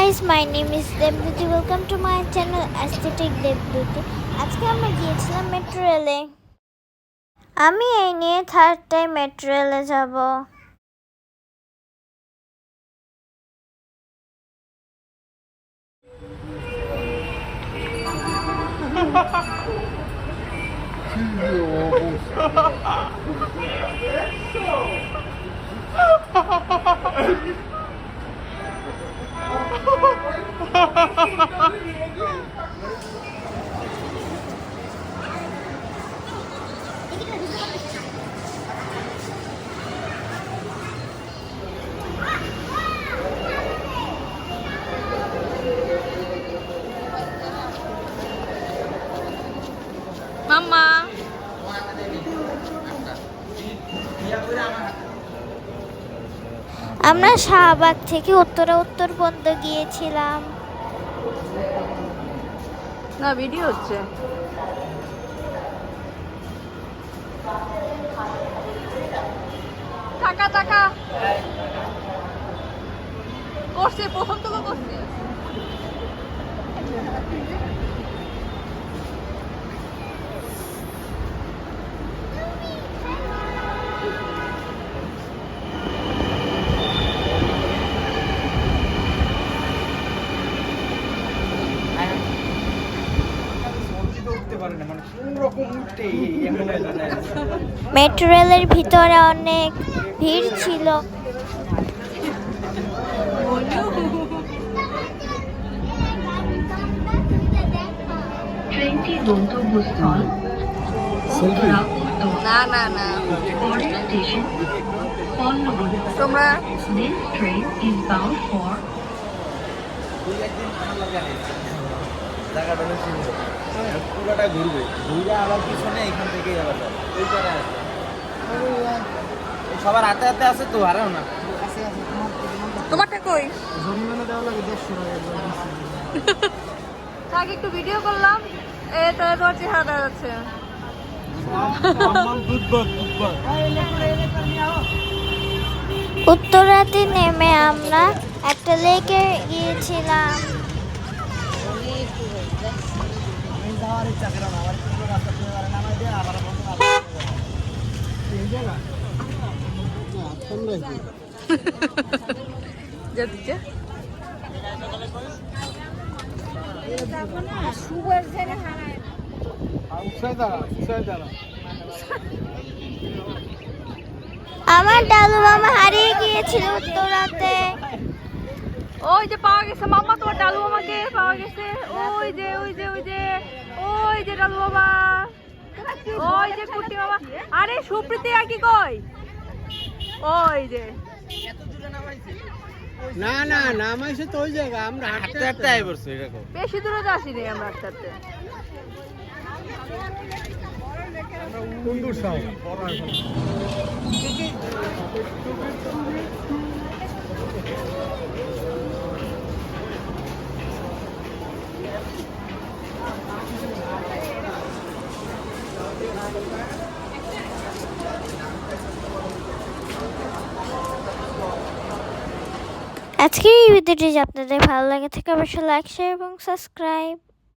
guys, my name is Devduti. Welcome to my channel Aesthetic Devduti. আজকে আমরা গিয়েছিলাম metro রেলে। আমি এই নিয়ে থার্ড টাইম মেট্রো রেলে যাব। মাম্মা আমরা শাহবাগ থেকে উত্তরবঙ্গ গিয়েছিলাম। না ভিডিও হচ্ছে টাকা টাকা করছে প্রথম তো করছে মেট্রো রেলের ভিতরে অনেক ভিড় ছিল। ট্রেনটি গন্তব্যস্থল না না না পরের স্টেশন পল্লবী। তোমরা This train is bound for জায়গাটা হচ্ছে পুরোটা ঘুরবে ঘুরে আবার পিছনে এখান থেকে যাবে ওইটারে আছে সবার হাতে হাতে আছে তো হারাও না তোমারটা কই জরিমানা দেওয়া লাগে 150 টাকা থাক একটু ভিডিও করলাম এটা তোমার চেহারা দেখা যাচ্ছে উত্তরাতে নেমে আমরা একটা লেকে গিয়েছিলাম। যাচ্ছে আমার ডালু মামা হারিয়ে গিয়েছিল উত্তরাতে। ওই যে পাওয়া গেছে মাম্মা তোমার ডালু মামাকে পাওয়া গেছে ওই যে ওই যে ওই যে ওই যে ডালু বাবা ওই যে কুটি বাবা আরে সুপ্রীতি আর কি কই ওই যে না না নামাইছে তো ওই জায়গা আমরা হাঁটতে হাঁটতে আই পড়ছি এরকম বেশি দূরে যাসিনি আমরা একসাথে কুন্ডুর সাউ আজকের এই ভিডিওটি যদি আপনাদের ভালো লাগে থাকে অবশ্যই লাইক শেয়ার এবং সাবস্ক্রাইব।